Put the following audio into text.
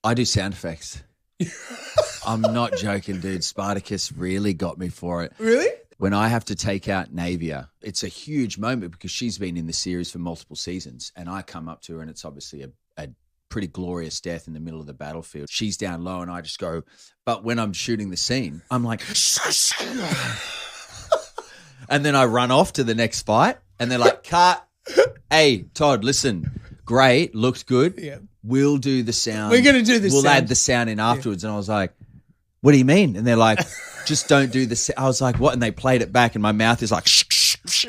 I do sound effects. I'm not joking, dude. Spartacus really got me for it. Really? When I have to take out Navia, it's a huge moment because she's been in the series for multiple seasons, and I come up to her and it's obviously a pretty glorious death in the middle of the battlefield. She's down low and I just go, but when I'm shooting the scene, I'm like, and then I run off to the next fight and they're like, cut. Hey, Todd, listen, great, looked good. Yeah. We'll do the sound. We're going to do this We'll sound. add the sound in afterwards. And I was like, what do you mean? And they're like, just don't do the sound. I was like, what? And they played it back and my mouth is like, shh, shh, shh.